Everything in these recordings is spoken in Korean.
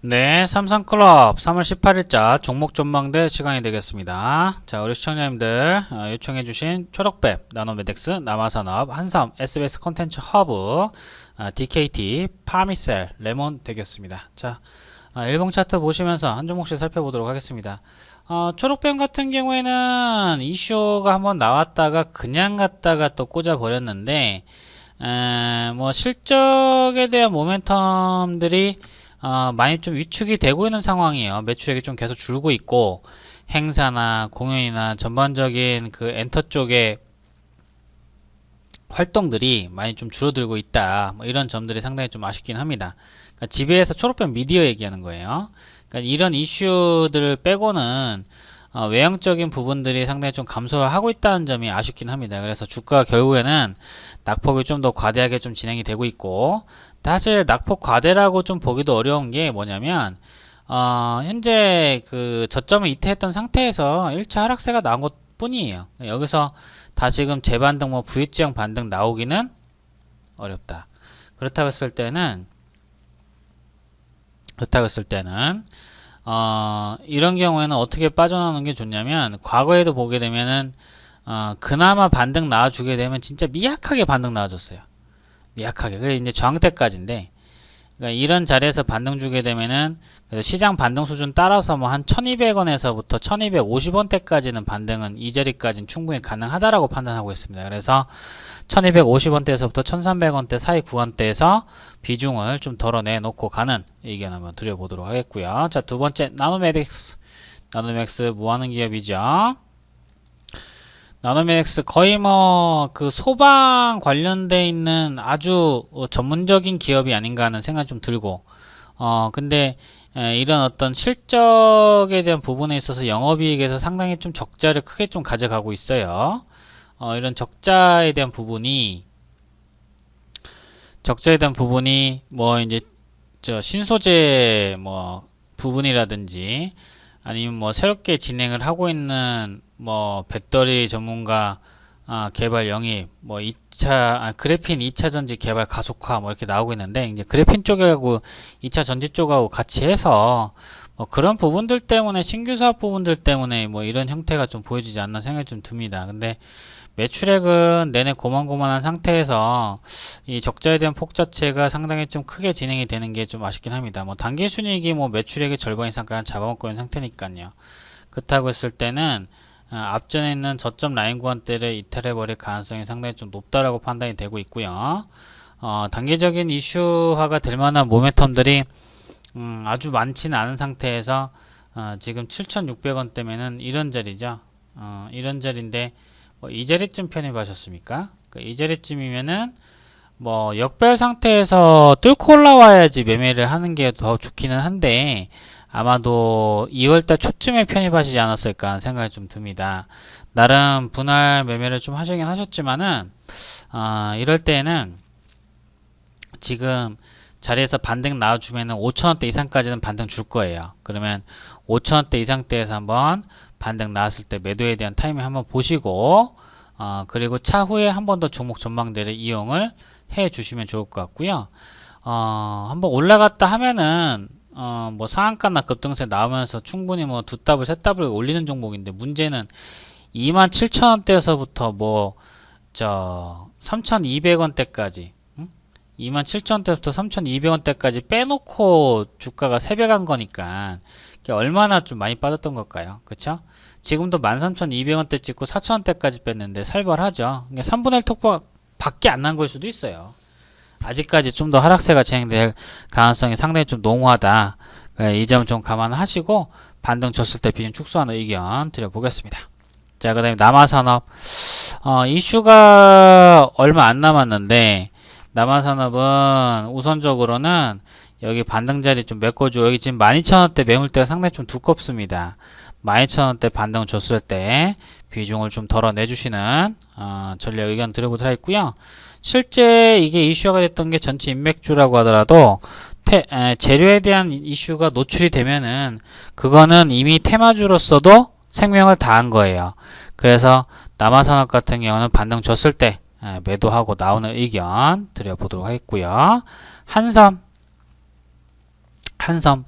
네, 삼성클럽 3월 18일자 종목 전망대 시간이 되겠습니다. 자, 우리 시청자님들 요청해주신 초록뱀, 나노메덱스, 남아산업, 한섬, SBS 콘텐츠 허브, DKT, 파미셀, 레몬 되겠습니다. 자, 일봉 차트 보시면서 한 종목씩 살펴보도록 하겠습니다. 초록뱀 같은 경우에는 이슈가 한번 나왔다가 그냥 갔다가 또 꽂아버렸는데 뭐 실적에 대한 모멘텀들이 많이 좀 위축이 되고 있는 상황이에요. 매출액이 좀 계속 줄고 있고 행사나 공연이나 전반적인 그 엔터 쪽의 활동들이 많이 좀 줄어들고 있다. 뭐 이런 점들이 상당히 좀 아쉽긴 합니다. 그러니까 지배에서 초록뱀 미디어 얘기하는 거예요. 그러니까 이런 이슈들을 빼고는 외형적인 부분들이 상당히 좀 감소를 하고 있다는 점이 아쉽긴 합니다. 그래서 주가가 결국에는 낙폭이 좀 더 과대하게 좀 진행이 되고 있고, 사실 낙폭 과대라고 좀 보기도 어려운 게 뭐냐면 현재 그 저점을 이탈했던 상태에서 1차 하락세가 나온 것 뿐이에요. 여기서 다시금 재반등 뭐 V자형 반등 나오기는 어렵다. 그렇다고 했을 때는 이런 경우에는 어떻게 빠져나오는 게 좋냐면, 과거에도 보게 되면은 그나마 반등 나와주게 되면 진짜 미약하게 반등 나와줬어요. 미약하게. 그게 이제 저항 때까지인데, 그러니까 이런 자리에서 반등 주게 되면은 시장 반등 수준 따라서 뭐 한 1200원에서부터 1250원대까지는 반등은 이 자리까지는 충분히 가능하다라고 판단하고 있습니다. 그래서 1250원대에서부터 1300원대 사이 구간대에서 비중을 좀 덜어내 놓고 가는 의견 한번 드려보도록 하겠고요. 자, 두 번째 나노메덱스. 나노맥스 뭐 하는 기업이죠? 나노메덱스 거의 뭐 그 소방 관련돼 있는 아주 전문적인 기업이 아닌가 하는 생각이 좀 들고, 근데 이런 어떤 실적에 대한 부분에 있어서 영업이익에서 상당히 좀 적자를 크게 좀 가져가고 있어요. 이런 적자에 대한 부분이 뭐 이제 저 신소재 뭐 부분이라든지 아니면 뭐 새롭게 진행을 하고 있는 뭐 배터리 전문가 개발 영입, 뭐 2차 그래핀 2차 전지 개발 가속화 뭐 이렇게 나오고 있는데, 이제 그래핀 쪽하고 2차 전지 쪽하고 같이 해서 뭐 그런 부분들 때문에, 신규 사업 부분들 때문에 뭐 이런 형태가 좀 보여지지 않나 생각이 좀 듭니다. 근데 매출액은 내내 고만고만한 상태에서 이 적자에 대한 폭 자체가 상당히 좀 크게 진행이 되는 게 좀 아쉽긴 합니다. 뭐 당기순이익이 뭐 매출액의 절반 이상까지 잡아먹고 있는 상태니까요. 그렇다고 했을 때는 앞전에 있는 저점 라인 구간대를 이탈해버릴 가능성이 상당히 좀 높다라고 판단이 되고 있고요. 단기적인 이슈화가 될 만한 모멘텀들이 아주 많지는 않은 상태에서 지금 7,600원대면은 이런 자리죠. 이런 자리인데 뭐 이 자리쯤 편입하셨습니까? 이 자리쯤이면은 뭐 역별 상태에서 뚫고 올라와야지 매매를 하는 게 더 좋기는 한데, 아마도 2월달 초쯤에 편입하시지 않았을까 하는 생각이 좀 듭니다. 나름 분할 매매를 좀 하시긴 하셨지만은 이럴 때는 지금 자리에서 반등 나와주면은 5,000원대 이상까지는 반등 줄 거예요. 그러면 5,000원대 이상대에서 한번 반등 나왔을 때 매도에 대한 타이밍 한번 보시고, 그리고 차후에 한 번 더 종목 전망대를 이용을 해 주시면 좋을 것 같고요. 한번 올라갔다 하면은 뭐 상한가나 급등세 나오면서 충분히 뭐 두 더블, 세 더블 올리는 종목인데, 문제는 27,000원대에서부터 뭐 저 3,200원대까지 27,000원대부터 3,200원대까지 빼놓고 주가가 3배 간 거니까 얼마나 좀 많이 빠졌던 걸까요? 그쵸? 지금도 13,200원대 찍고 4,000원대까지 뺐는데 살벌하죠. 3분의 1 톡박 밖에 안 난 걸 수도 있어요. 아직까지 좀 더 하락세가 진행될 가능성이 상당히 좀 농후하다. 이 점 좀 감안하시고 반등 줬을 때 비중 축소하는 의견 드려보겠습니다. 자, 그 다음에 남아산업. 이슈가 얼마 안 남았는데, 남아산업은 우선적으로는 여기 반등 자리 좀 메꿔줘. 여기 지금 12,000원대 매물대가 상당히 좀 두껍습니다. 12,000원대 반등 줬을 때 비중을 좀 덜어내주시는 전략 의견 드려보도록 하겠고요. 실제 이게 이슈가 됐던 게 전체 인맥주라고 하더라도 재료에 대한 이슈가 노출이 되면은 그거는 이미 테마주로서도 생명을 다한 거예요. 그래서 남아산업 같은 경우는 반등 줬을 때 매도하고 나오는 의견 드려보도록 하겠고요. 한섬 한섬.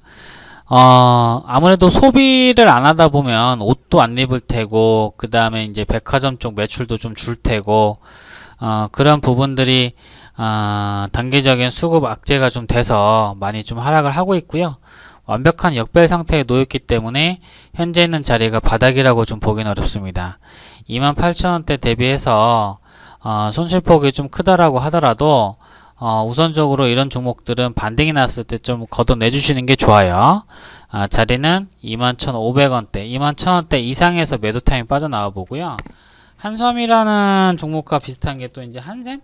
아무래도 소비를 안 하다 보면 옷도 안 입을 테고, 그 다음에 이제 백화점 쪽 매출도 좀 줄 테고, 그런 부분들이, 단기적인 수급 악재가 좀 돼서 많이 좀 하락을 하고 있고요. 완벽한 역배 상태에 놓였기 때문에 현재 있는 자리가 바닥이라고 좀 보기는 어렵습니다. 28,000원대 대비해서, 손실폭이 좀 크다라고 하더라도, 우선적으로 이런 종목들은 반등이 났을 때 좀 걷어내 주시는 게 좋아요. 자리는 21,500원대, 21,000원대 이상에서 매도 타임 빠져나와 보고요. 한섬이라는 종목과 비슷한 게 또 이제 한샘?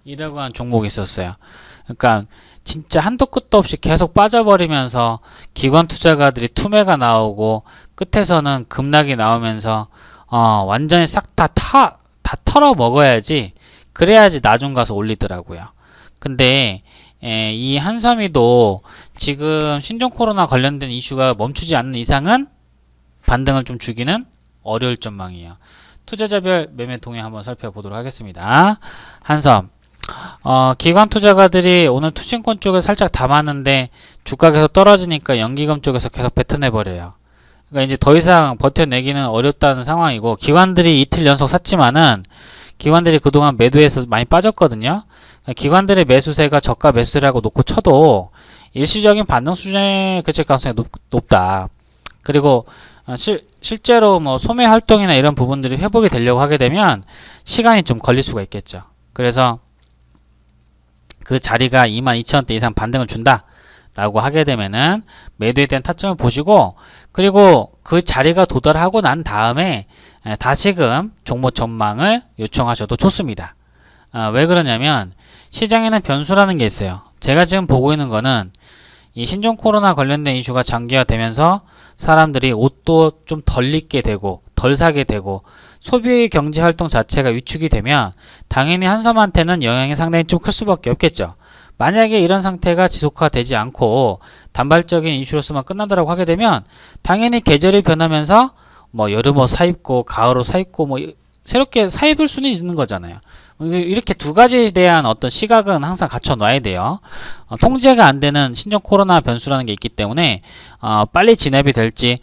이라고 한 종목이 있었어요. 그러니까 진짜 한도 끝도 없이 계속 빠져버리면서 기관 투자가들이 투매가 나오고 끝에서는 급락이 나오면서 완전히 싹 다 털어 먹어야지, 그래야지 나중 가서 올리더라고요. 근데 이 한섬이도 지금 신종 코로나 관련된 이슈가 멈추지 않는 이상은 반등을 좀 주기는 어려울 전망이에요. 투자자별 매매 동향 한번 살펴보도록 하겠습니다. 한섬. 기관 투자가들이 오늘 투신권 쪽에 살짝 담았는데 주가 계속 떨어지니까 연기금 쪽에서 계속 뱉어내버려요. 그러니까 이제 더 이상 버텨내기는 어렵다는 상황이고, 기관들이 이틀 연속 샀지만은 기관들이 그동안 매도해서 많이 빠졌거든요. 기관들의 매수세가 저가 매수세라고 놓고 쳐도 일시적인 반등 수준에 그칠 가능성이 높다. 그리고 실제로 뭐 소매 활동이나 이런 부분들이 회복이 되려고 하게 되면 시간이 좀 걸릴 수가 있겠죠. 그래서 그 자리가 22,000원대 이상 반등을 준다 라고 하게 되면은 매도에 대한 타점을 보시고, 그리고 그 자리가 도달하고 난 다음에 다시금 종목 전망을 요청하셔도 좋습니다. 왜 그러냐면 시장에는 변수라는 게 있어요. 제가 지금 보고 있는 거는 이 신종 코로나 관련된 이슈가 장기화되면서 사람들이 옷도 좀 덜 입게 되고 덜 사게 되고 소비 경제 활동 자체가 위축이 되면 당연히 한섬한테는 영향이 상당히 좀 클 수밖에 없겠죠. 만약에 이런 상태가 지속화되지 않고 단발적인 이슈로서만 끝난다라고 하게 되면 당연히 계절이 변하면서 뭐 여름옷 사입고 가을옷 사입고 뭐 새롭게 사입을 수는 있는 거잖아요. 이렇게 두 가지에 대한 어떤 시각은 항상 갖춰 놔야 돼요. 통제가 안 되는 신종 코로나 변수라는 게 있기 때문에 빨리 진압이 될지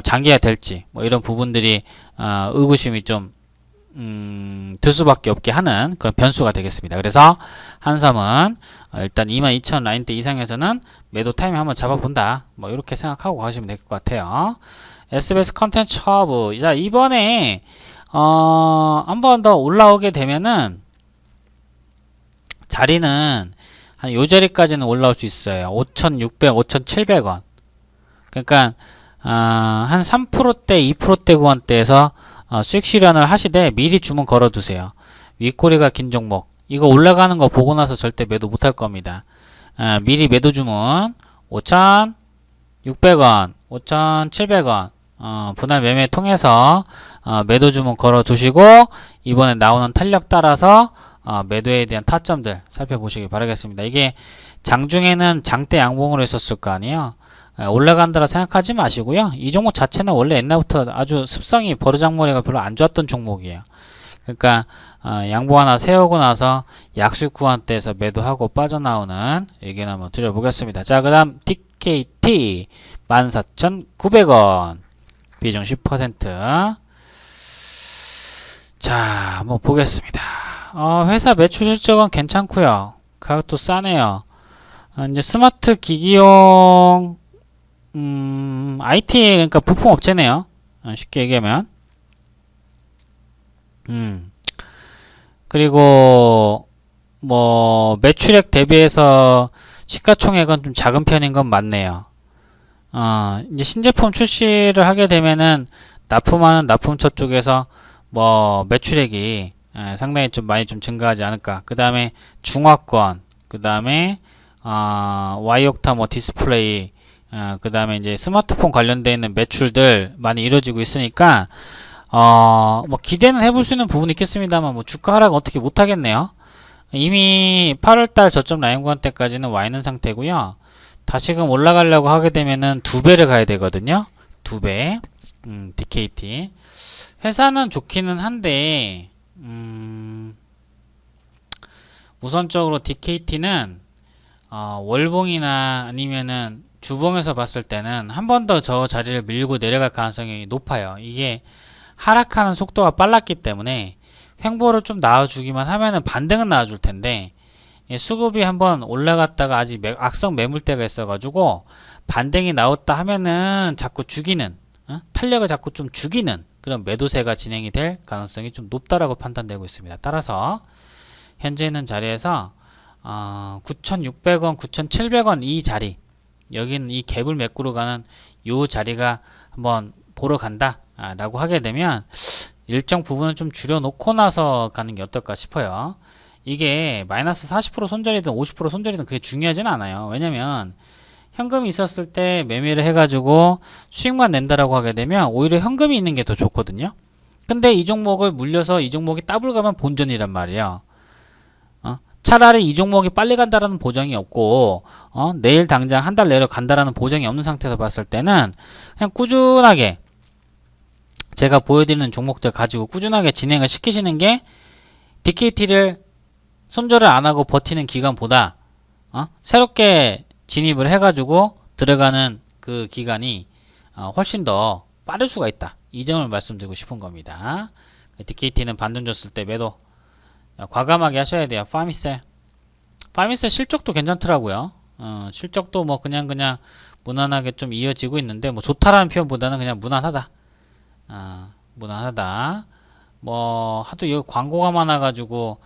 장기화 될지 뭐 이런 부분들이 의구심이 좀 들 수밖에 없게 하는 그런 변수가 되겠습니다. 그래서 한섬은 일단 22,000 라인대 이상에서는 매도 타이밍 한번 잡아본다, 뭐 이렇게 생각하고 가시면 될 것 같아요. SBS 컨텐츠 허브. 자, 이번에 한 번 더 올라오게 되면은 자리는 한 요 자리까지는 올라올 수 있어요. 5,600, 5,700원. 그러니까 한 3%대, 2%대 구간대에서 수익 실현을 하시되 미리 주문 걸어두세요. 윗꼬리가 긴 종목. 이거 올라가는 거 보고 나서 절대 매도 못할 겁니다. 미리 매도 주문 5,600원, 5,700원 분할 매매 통해서 매도 주문 걸어 두시고 이번에 나오는 탄력 따라서 매도에 대한 타점들 살펴보시기 바라겠습니다. 이게 장중에는 장대 양봉으로 했었을 거 아니에요. 올라간다라 생각하지 마시고요. 이 종목 자체는 원래 옛날부터 아주 습성이 버르장머리가 별로 안 좋았던 종목이에요. 그러니까 양보 하나 세우고 나서 약수 구간대에서 매도하고 빠져나오는 의견 한번 드려보겠습니다. 자, 그 다음 DKT 14,900원 비중 10%. 자, 한번 보겠습니다. 회사 매출 실적은 괜찮고요. 가격도 싸네요. 이제 스마트 기기용 IT, 그러니까 부품 업체네요. 쉽게 얘기하면. 그리고 뭐 매출액 대비해서 시가총액은 좀 작은 편인 건 맞네요. 이제 신제품 출시를 하게 되면은 납품하는 납품처 쪽에서 뭐 매출액이 상당히 좀 많이 좀 증가하지 않을까. 그 다음에 중화권, 그 다음에 Y옥타 뭐 디스플레이, 그 다음에 이제 스마트폰 관련되어 있는 매출들 많이 이루어지고 있으니까 뭐 기대는 해볼 수 있는 부분이 있겠습니다만 뭐 주가 하락 어떻게 못하겠네요. 이미 8월달 저점 라인 구간 때까지는 와 있는 상태고요. 다시금 올라가려고 하게 되면은 2배를 가야 되거든요. 2배. DKT 회사는 좋기는 한데 우선적으로 DKT는 월봉이나 아니면은 주봉에서 봤을 때는 한 번 더 저 자리를 밀고 내려갈 가능성이 높아요. 이게 하락하는 속도가 빨랐기 때문에 횡보를 좀 나와주기만 하면은 반등은 나와줄 텐데, 수급이 한번 올라갔다가 아직 악성 매물대가 있어가지고 반등이 나왔다 하면은 자꾸 죽이는, 탄력을 자꾸 좀 죽이는 그런 매도세가 진행이 될 가능성이 좀 높다라고 판단되고 있습니다. 따라서 현재 있는 자리에서 9,600원, 9,700원 이 자리, 여기는 이 갭을 메꾸러 가는 요 자리가 한번 보러 간다 라고 하게 되면 일정 부분을 좀 줄여놓고 나서 가는 게 어떨까 싶어요. 이게 마이너스 40% 손절이든 50% 손절이든 그게 중요하진 않아요. 왜냐면 현금이 있었을 때 매매를 해가지고 수익만 낸다라고 하게 되면 오히려 현금이 있는 게 더 좋거든요. 근데 이 종목을 물려서 이 종목이 더블 가면 본전이란 말이에요. 차라리 이 종목이 빨리 간다라는 보장이 없고, 내일 당장 한 달 내로 간다라는 보장이 없는 상태에서 봤을 때는 그냥 꾸준하게 제가 보여드리는 종목들 가지고 꾸준하게 진행을 시키시는 게 DKT를 손절을 안 하고 버티는 기간보다 새롭게 진입을 해가지고 들어가는 그 기간이 훨씬 더 빠를 수가 있다. 이 점을 말씀드리고 싶은 겁니다. DKT는 반등 줬을 때 매도 과감하게 하셔야 돼요. 파미셀 실적도 괜찮더라고요. 실적도 뭐 그냥 무난하게 좀 이어지고 있는데, 뭐 좋다라는 표현보다는 그냥 무난하다. 무난하다. 뭐 하도 여기 광고가 많아가지고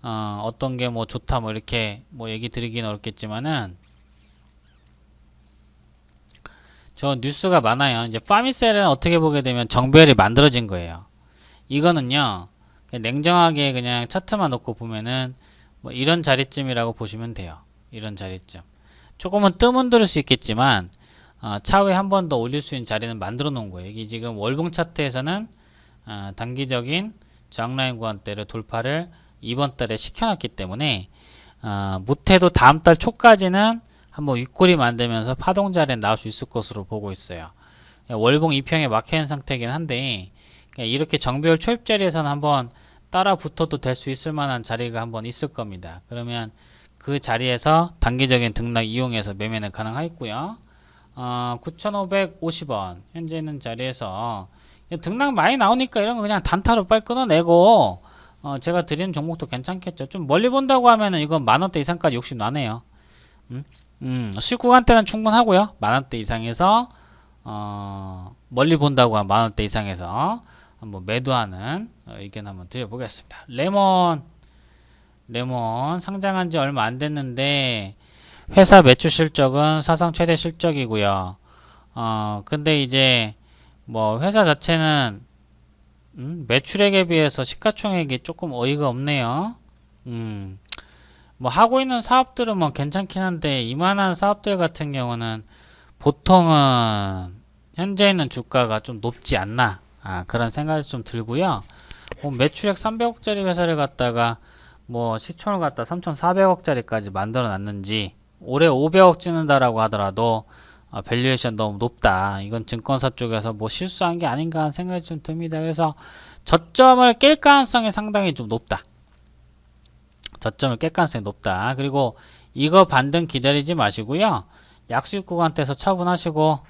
어떤 게 뭐 좋다 뭐 이렇게 뭐 얘기 드리기는 어렵겠지만은, 저 뉴스가 많아요. 이제 파미셀은 어떻게 보게 되면 정배열이 만들어진 거예요. 이거는요, 그냥 냉정하게 그냥 차트만 놓고 보면은 뭐 이런 자리쯤이라고 보시면 돼요. 이런 자리쯤. 조금은 뜸은 들을 수 있겠지만 차후에 한 번 더 올릴 수 있는 자리는 만들어 놓은 거예요. 이게 지금 월봉 차트에서는 단기적인 저항라인 구간대를 돌파를 이번 달에 시켜놨기 때문에 못해도 다음 달 초까지는 한번 윗꼬리 만들면서 파동 자리에 나올 수 있을 것으로 보고 있어요. 월봉 2평에 막혀있는 상태이긴 한데, 이렇게 정배열 초입 자리에서는 한번 따라 붙어도 될 수 있을 만한 자리가 한번 있을 겁니다. 그러면 그 자리에서 단기적인 등락 이용해서 매매는 가능하겠고요. 9,550원 현재 있는 자리에서 등락 많이 나오니까 이런 거 그냥 단타로 빨리 끊어내고, 제가 드리는 종목도 괜찮겠죠. 좀 멀리 본다고 하면은 이건 만원대 이상까지 욕심 나네요. 수익 구간대는 충분하고요. 만원대 이상에서 멀리 본다고 하면 만원대 이상에서 한번 매도하는 의견 한번 드려보겠습니다. 레몬 상장한 지 얼마 안 됐는데 회사 매출 실적은 사상 최대 실적이고요. 근데 이제 뭐 회사 자체는 매출액에 비해서 시가총액이 조금 어이가 없네요. 뭐 하고 있는 사업들은 뭐 괜찮긴 한데, 이만한 사업들 같은 경우는 보통은 현재 있는 주가가 좀 높지 않나, 그런 생각이 좀 들고요. 뭐 매출액 300억짜리 회사를 갖다가 뭐 시총을 갖다 3,400억짜리까지 만들어 놨는지, 올해 500억 찍는다라고 하더라도 밸류에이션 너무 높다. 이건 증권사 쪽에서 뭐 실수한 게 아닌가 하는 생각이 좀 듭니다. 그래서 저점을 깰 가능성이 상당히 좀 높다. 저점을 깰 가능성이 높다. 그리고 이거 반등 기다리지 마시고요. 약수익 구간대에서 처분하시고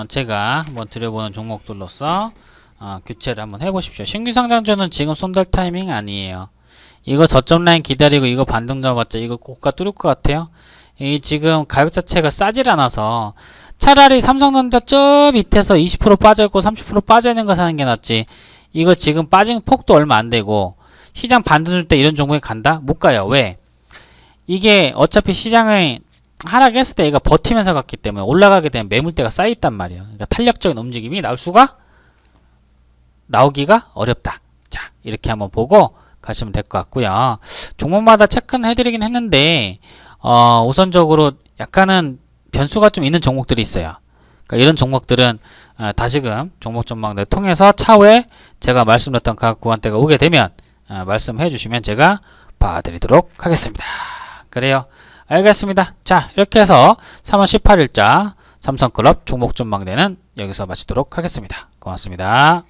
제가 한번 드려보는 종목들로서 교체를 한번 해보십시오. 신규 상장주는 지금 손댈 타이밍 아니에요. 이거 저점 라인 기다리고 이거 반등 잡았자 이거 고가 뚫을 것 같아요. 이 지금 가격 자체가 싸질 않아서 차라리 삼성전자 저 밑에서 20% 빠져있고 30% 빠져있는 거 사는 게 낫지. 이거 지금 빠진 폭도 얼마 안 되고 시장 반등 줄 때 이런 종목에 간다? 못 가요. 왜? 이게 어차피 시장의 하락했을 때 얘가 버티면서 갔기 때문에 올라가게 되면 매물대가 쌓여있단 말이에요. 그러니까 탄력적인 움직임이 나오기가 어렵다. 자, 이렇게 한번 보고 가시면 될 것 같고요. 종목마다 체크는 해드리긴 했는데 우선적으로 약간은 변수가 좀 있는 종목들이 있어요. 그러니까 이런 종목들은 다시금 종목 전망을 통해서 차후에 제가 말씀드렸던 각 구간대가 오게 되면 말씀해 주시면 제가 봐드리도록 하겠습니다. 그래요. 알겠습니다. 자, 이렇게 해서 3월 18일자 삼성클럽 종목 전망대는 여기서 마치도록 하겠습니다. 고맙습니다.